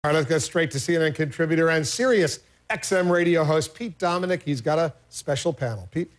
All right, let's go straight to CNN contributor and Sirius XM radio host Pete Dominick. He's got a special panel. Pete?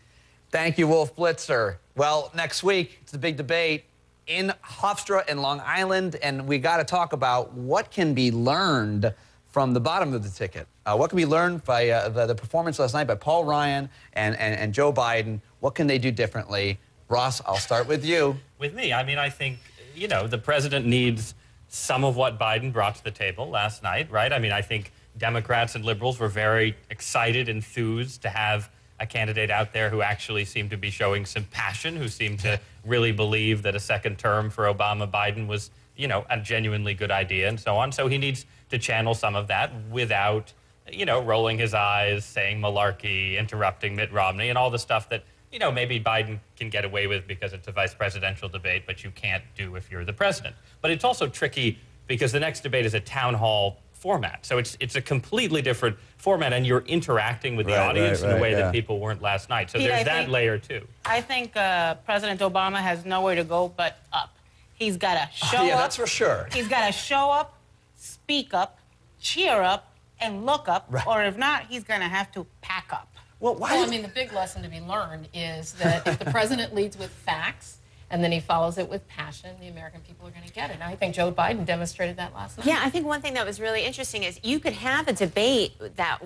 Thank you, Wolf Blitzer. Well, next week, it's a big debate in Hofstra and Long Island, and we got to talk about what can be learned from the bottom of the ticket. What can be learned by the performance last night by Paul Ryan and Joe Biden? What can they do differently? Ross, I'll start with you. With me, I mean, I think, you know, the president needs some of what Biden brought to the table last night, right? I mean, I think Democrats and liberals were very excited, enthused to have a candidate out there who actually seemed to be showing some passion, who seemed to really believe that a second term for Obama-Biden was, you know, a genuinely good idea and so on. So he needs to channel some of that without, you know, rolling his eyes, saying malarkey, interrupting Mitt Romney, and all the stuff that, you know, maybe Biden can get away with because it's a vice presidential debate, but you can't do if you're the president. But it's also tricky because the next debate is a town hall format. So it's a completely different format, and you're interacting with the audience in a way that people weren't last night. So Pete, there's that layer, too. I think President Obama has nowhere to go but up. He's got to show up. Yeah, that's for sure. He's got to show up, speak up, cheer up, and look up. Right. Or if not, he's going to have to pack up. Well, I mean, the big lesson to be learned is that if the president leads with facts and then he follows it with passion, the American people are going to get it. And I think Joe Biden demonstrated that last night. Yeah, I think one thing that was really interesting is you could have a debate that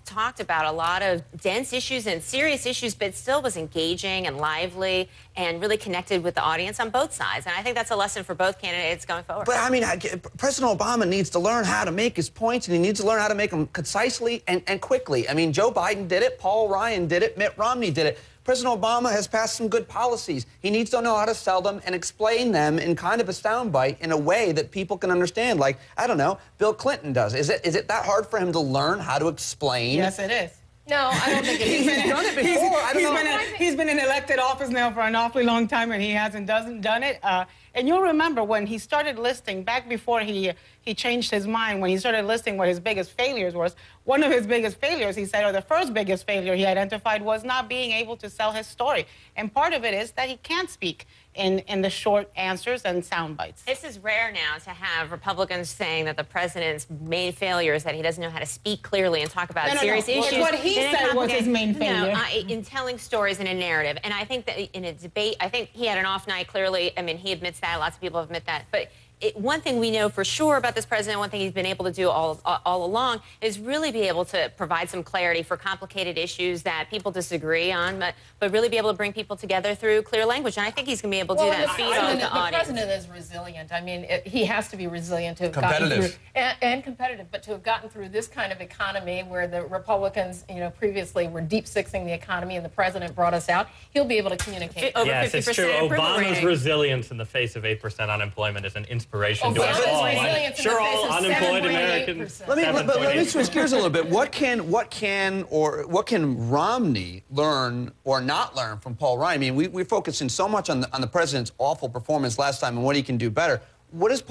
talked about a lot of dense issues and serious issues, but still was engaging and lively and really connected with the audience on both sides. And I think that's a lesson for both candidates going forward. But, I mean, President Obama needs to learn how to make his points, and he needs to learn how to make them concisely and quickly. I mean, Joe Biden did it, Paul Ryan did it, Mitt Romney did it. President Obama has passed some good policies. He needs to know how to sell them and explain them in kind of a soundbite in a way that people can understand. Like, I don't know, Bill Clinton does. Is it that hard for him to learn how to explain? Yes, it is. No, I don't think it is. He's done it before. He's been in elected office now for an awfully long time, and he doesn't done it. And you'll remember when he started listing, back before he changed his mind, when he started listing what his biggest failures was, one of his biggest failures, he said, or the first biggest failure he identified, was not being able to sell his story. And part of it is that he can't speak in the short answers and sound bites. This is rare now to have Republicans saying that the president's main failure is that he doesn't know how to speak clearly and talk about serious issues. What he said was his main failure. No, in telling stories in a narrative. And I think that in a debate, I think he had an off night, clearly. I mean, he admits that. Lots of people admit that. But one thing we know for sure about this president, one thing he's been able to do all along, is really be able to provide some clarity for complicated issues that people disagree on, but really be able to bring people together through clear language. And I think he's going to be able to do that and feed on the audience. The president is resilient. I mean, he has to be resilient to have competitive. gotten through, and competitive, but to have gotten through this kind of economy where the Republicans, you know, previously were deep-sixing the economy and the president brought us out, he'll be able to communicate. Over yes, 50% it's true. Obama's resilience in the face of 8% unemployment is an inspiration to us all. Sure, all unemployed Americans. Let me switch gears a little bit. What can Romney learn or not learn from Paul Ryan? I mean, we're focusing so much on the president's awful performance last time and what he can do better. What does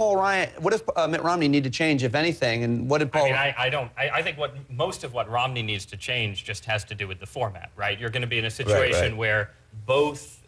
Mitt Romney need to change, if anything? And what did Paul? I mean, I think most of what Romney needs to change just has to do with the format, right? You're going to be in a situation where both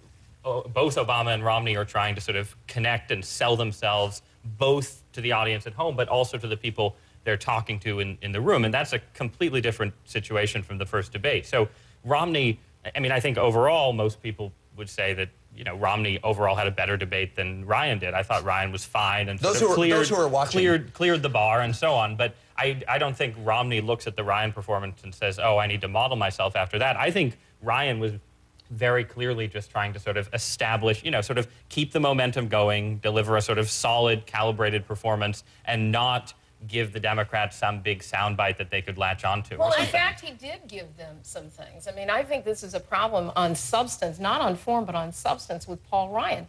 Obama and Romney are trying to sort of connect and sell themselves both to the audience at home, but also to the people they're talking to in the room. And that's a completely different situation from the first debate. So Romney, I mean, I think overall most people would say that, you know, Romney overall had a better debate than Ryan did. I thought Ryan was fine and those who are watching cleared the bar and so on. But I don't think Romney looks at the Ryan performance and says, oh, I need to model myself after that. I think Ryan was very clearly just trying to sort of establish, you know, sort of keep the momentum going, deliver a sort of solid, calibrated performance, and not give the Democrats some big soundbite that they could latch onto. Well, in fact, he did give them some things. I mean, I think this is a problem on substance, not on form, but on substance with Paul Ryan.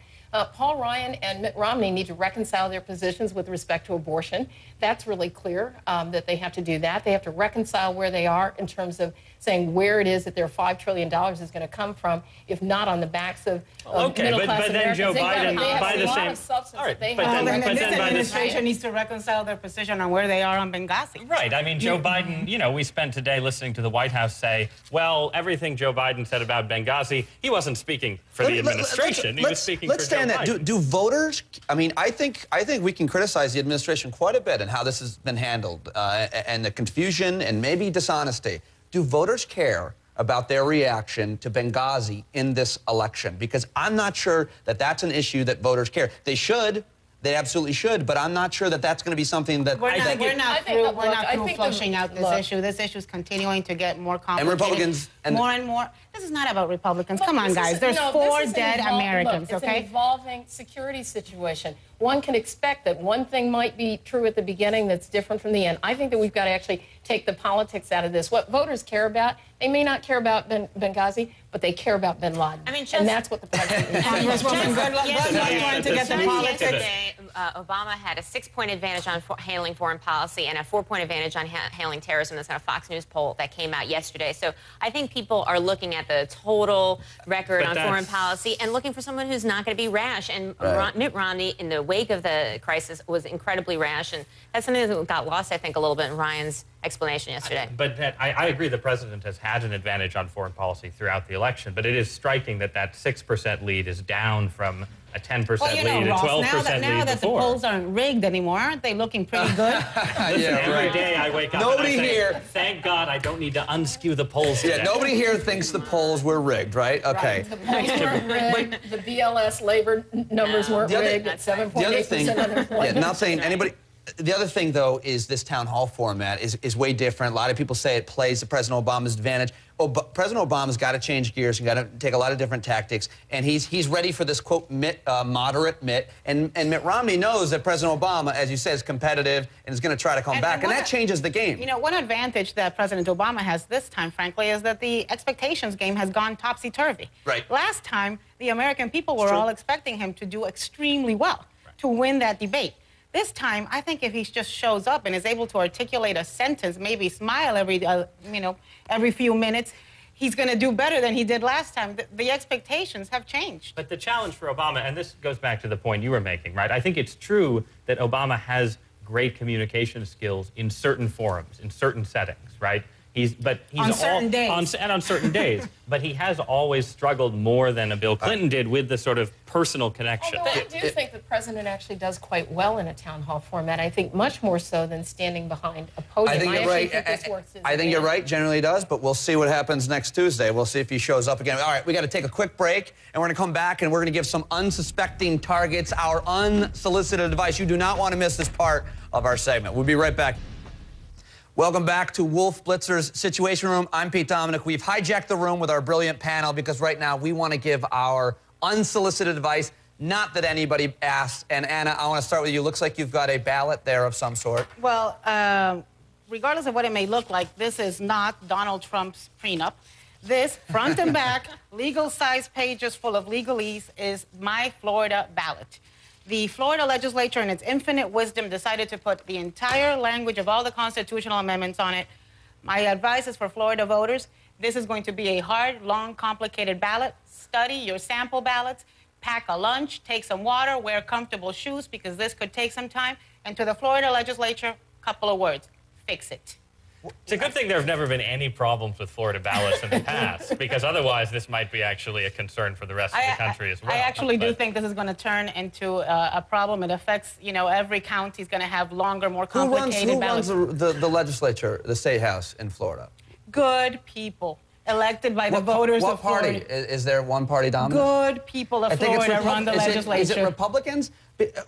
Paul Ryan and Mitt Romney need to reconcile their positions with respect to abortion. That's really clear that they have to do that. They have to reconcile where they are in terms of saying where it is that their $5 trillion is going to come from, if not on the backs of middle-class Americans. But then Joe Biden, by the same... All right, this administration needs to reconcile their position on where they are on Benghazi. Right. I mean, Joe Biden, you know, we spent today listening to the White House say, well, everything Joe Biden said about Benghazi, he wasn't speaking for the administration. He was speaking for Joe understand that. Do voters? I mean, I think we can criticize the administration quite a bit and how this has been handled, and the confusion and maybe dishonesty. Do voters care about their reaction to Benghazi in this election? Because I'm not sure that that's an issue that voters care. They should. They absolutely should, but I'm not sure that that's going to be something that we're not through flushing out this issue. This issue is continuing to get more complicated. And Republicans more and more. This is not about Republicans. Come on, guys. There's 4 dead Americans. It's okay. an evolving security situation. One can expect that one thing might be true at the beginning that's different from the end. I think that we've got to actually take the politics out of this. What voters care about, they may not care about Benghazi, but they care about bin Laden. I mean, and that's what the president is saying. Good luck trying to get the politics. Yesterday, Obama had a 6-point advantage on handling foreign policy and a 4-point advantage on handling terrorism. That's on a Fox News poll that came out yesterday. So I think people are looking at the total record on foreign policy and looking for someone who's not going to be rash. And Mitt Romney, in the wake of the crisis, was incredibly rash. And that's something that got lost, I think, a little bit in Ryan's explanation yesterday. I agree the president has had an advantage on foreign policy throughout the election, but it is striking that 6% lead is down from a 10% lead, a 12% lead now that before. The polls aren't rigged anymore, aren't they looking pretty good? Every day I wake up Nobody and I say, here. Thank God I don't need to unskew the polls today. Yeah, nobody here thinks the polls were rigged, right? Okay. Right. The polls weren't rigged. The BLS labor numbers weren't rigged at 7.8% unemployment. Yeah, not saying anybody. The other thing, though, is this town hall format is way different. A lot of people say it plays to President Obama's advantage. President Obama's got to change gears and got to take a lot of different tactics, and he's ready for this, quote, moderate Mitt. And Mitt Romney knows that President Obama, as you said, is competitive and is going to try to come back, and that changes the game. You know, one advantage that President Obama has this time, frankly, is that the expectations game has gone topsy-turvy. Right. Last time, the American people were all expecting him to do extremely well, to win that debate. This time, I think if he just shows up and is able to articulate a sentence, maybe smile every few minutes, he's going to do better than he did last time. The expectations have changed. But the challenge for Obama, and this goes back to the point you were making, right? I think it's true that Obama has great communication skills in certain forums, in certain settings, right? On certain days. But he has always struggled more than a Bill Clinton did with the sort of personal connection. Although I do think the president actually does quite well in a town hall format. I think much more so than standing behind a podium. I think you're right. I think you're right, generally does, but we'll see what happens next Tuesday. We'll see if he shows up again. All right, we got to take a quick break, and we're going to come back, and we're going to give some unsuspecting targets our unsolicited advice. You do not want to miss this part of our segment. We'll be right back. Welcome back to Wolf Blitzer's Situation Room. I'm Pete Dominick. We've hijacked the room with our brilliant panel because right now we want to give our unsolicited advice, not that anybody asked. And Anna, I want to start with you. Looks like you've got a ballot there of some sort. Well, regardless of what it may look like, this is not Donald Trump's prenup. This, front and back, legal-size pages full of legalese, is my Florida ballot. The Florida legislature, in its infinite wisdom, decided to put the entire language of all the constitutional amendments on it. My advice is for Florida voters, this is going to be a hard, long, complicated ballot. Study your sample ballots, pack a lunch, take some water, wear comfortable shoes, because this could take some time. And to the Florida legislature, a couple of words, fix it. It's a good thing there have never been any problems with Florida ballots in the past, because otherwise this might be actually a concern for the rest of the country as well. I actually do think this is going to turn into a problem. It affects, every county is going to have longer, more complicated ballots. Who runs the legislature, the state house in Florida? Good people. Elected by the voters of Florida. What party? Is there one party dominant? Good people of Florida run the legislature. Is it Republicans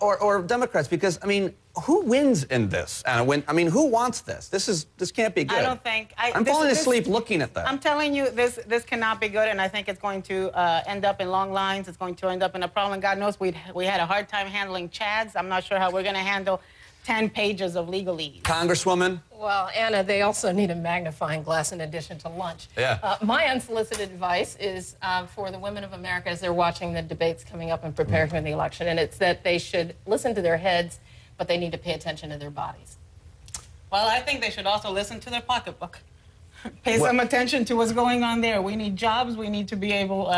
or Democrats? Because, I mean, who wins in this? I mean, who wants this? This can't be good. I don't think... I'm falling asleep looking at that. I'm telling you, this cannot be good, and I think it's going to end up in long lines. It's going to end up in a problem. God knows we had a hard time handling Chads. I'm not sure how we're going to handle 10 pages of legalese. Congresswoman? Well, Anna, they also need a magnifying glass in addition to lunch. Yeah. My unsolicited advice is for the women of America as they're watching the debates coming up and preparing for the election, and it's that they should listen to their heads, but they need to pay attention to their bodies. Well, I think they should also listen to their pocketbook. Pay some attention to what's going on there. We need jobs. We need to be able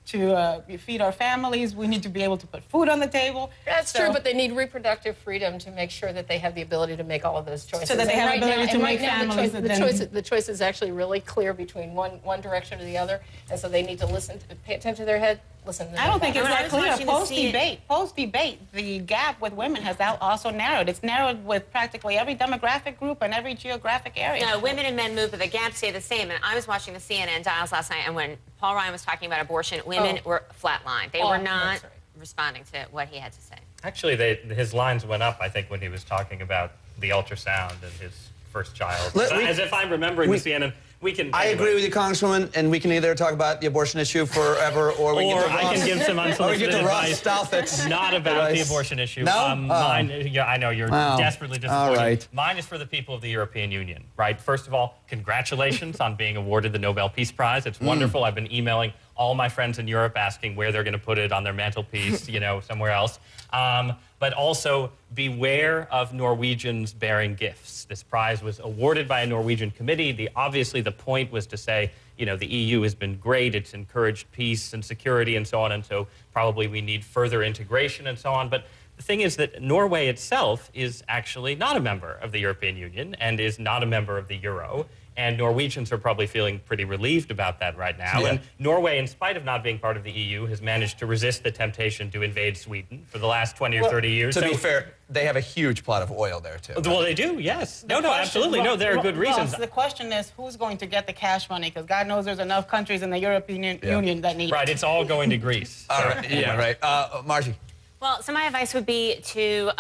to feed our families. We need to be able to put food on the table. That's true, but they need reproductive freedom to make sure that they have the ability to make all of those choices. So that they have the ability to make families. The choice is actually really clear between one direction or the other, and so they need to pay attention to their head, listen. I don't think it's that clear. Post-debate, Post-debate, the gap with women has also narrowed. It's narrowed with practically every demographic group and every geographic area. No, women and men move, but the gaps stay the same. And I was watching the CNN dials last night, and when Paul Ryan was talking about abortion, women were flatlined. They were not responding to what he had to say. Actually, his lines went up, I think, when he was talking about the ultrasound and his first child. As if I'm remembering the CNN. I agree with you, Congresswoman, and we can either talk about the abortion issue forever, or we can get to Ross. I can give some unsolicited advice. Not about the abortion issue. No? Mine, yeah, I know you're desperately disappointed. All right. Mine is for the people of the European Union, right? First of all, congratulations on being awarded the Nobel Peace Prize. It's wonderful. I've been emailing all my friends in Europe asking where they're going to put it on their mantelpiece, you know, somewhere else. But also beware of Norwegians bearing gifts. This prize was awarded by a Norwegian committee. Obviously, the point was to say, you know, the EU has been great. It's encouraged peace and security and so on, and so probably we need further integration and so on. But the thing is that Norway itself is actually not a member of the European Union and is not a member of the Euro. And Norwegians are probably feeling pretty relieved about that right now. Yeah. And Norway, in spite of not being part of the EU, has managed to resist the temptation to invade Sweden for the last 20 or 30 years. To be fair, they have a huge plot of oil there, too. Well, they do, yes. No, absolutely. No, there are good reasons. Ross, the question is, who's going to get the cash money? Because God knows there's enough countries in the European Union that need it. Right, it's all going to Greece. All right, yeah, right. Margie. Well, so my advice would be to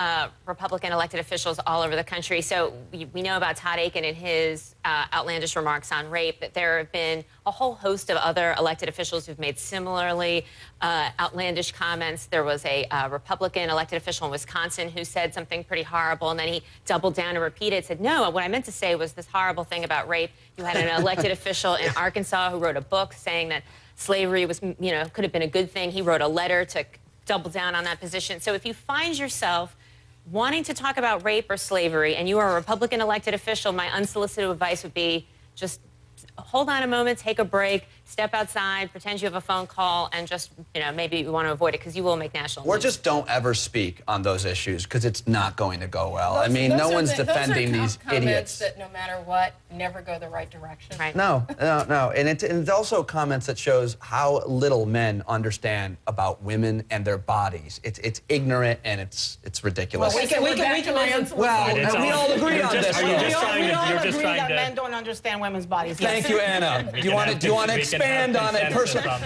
Republican elected officials all over the country. So we know about Todd Akin and his outlandish remarks on rape, but there have been a whole host of other elected officials who've made similarly outlandish comments. There was a Republican elected official in Wisconsin who said something pretty horrible, and then he doubled down and repeated, said, no, what I meant to say was this horrible thing about rape. You had an elected official in Arkansas who wrote a book saying that slavery was, you know, could have been a good thing. He wrote a letter to double down on that position. So if you find yourself wanting to talk about rape or slavery and you are a Republican elected official, my unsolicited advice would be just hold on a moment, take a break, step outside, pretend you have a phone call, and just, you know, maybe you want to avoid it because you will make national news. Or just don't ever speak on those issues because it's not going to go well. I mean, no one's defending these idiots. That no matter what, never go the right direction. Right. No. And it's also comments that shows how little men understand about women and their bodies. It's ignorant and it's ridiculous. Well, we all agree on this. We all agree that men don't understand women's bodies. Thank you, Anna. Do you want to expand on it personally? All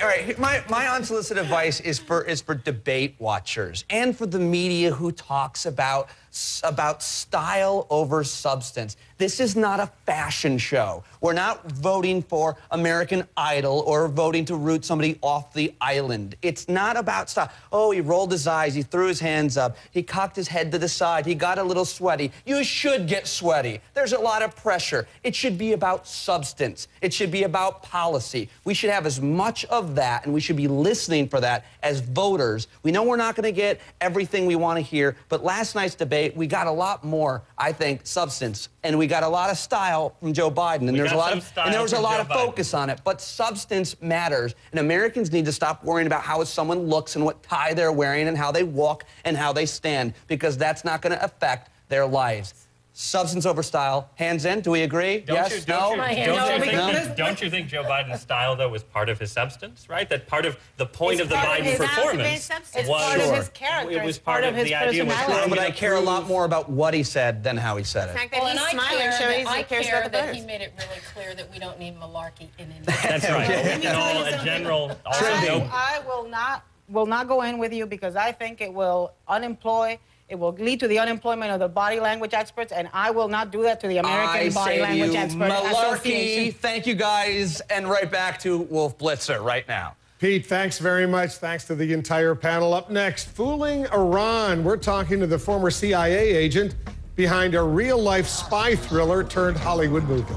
right. My unsolicited advice is for debate watchers and for the media who talks about style over substance. This is not a fashion show. We're not voting for American Idol or voting to root somebody off the island. It's not about style. Oh, he rolled his eyes, he threw his hands up, he cocked his head to the side, he got a little sweaty. You should get sweaty. There's a lot of pressure. It should be about substance. It should be about policy. We should have as much of that, and we should be listening for that as voters. We know we're not going to get everything we want to hear, but last night's debate, we got a lot more, I think, substance, and we got a lot of style from Joe Biden, and there was a lot of focus on it. But substance matters, and Americans need to stop worrying about how someone looks and what tie they're wearing and how they walk and how they stand, because that's not going to affect their lives. Substance over style. Hands in. Do we agree? Don't you think Joe Biden's style, though, was part of his substance, right? That part of the point of the Biden performance was part of his character. It was part of his personality. But I care a lot more about what he said than how he said it. The fact that he's smiling shows he cares about the voters. He made it really clear that we don't need malarkey in India. That's right. I will not go in with you because I think it will unemploy. It will lead to the unemployment of the body language experts, and I will not do that to the American Body Language Experts Association. Thank you, guys, and right back to Wolf Blitzer right now. Pete, thanks very much. Thanks to the entire panel. Up next, fooling Iran. We're talking to the former CIA agent behind a real-life spy thriller turned Hollywood movie.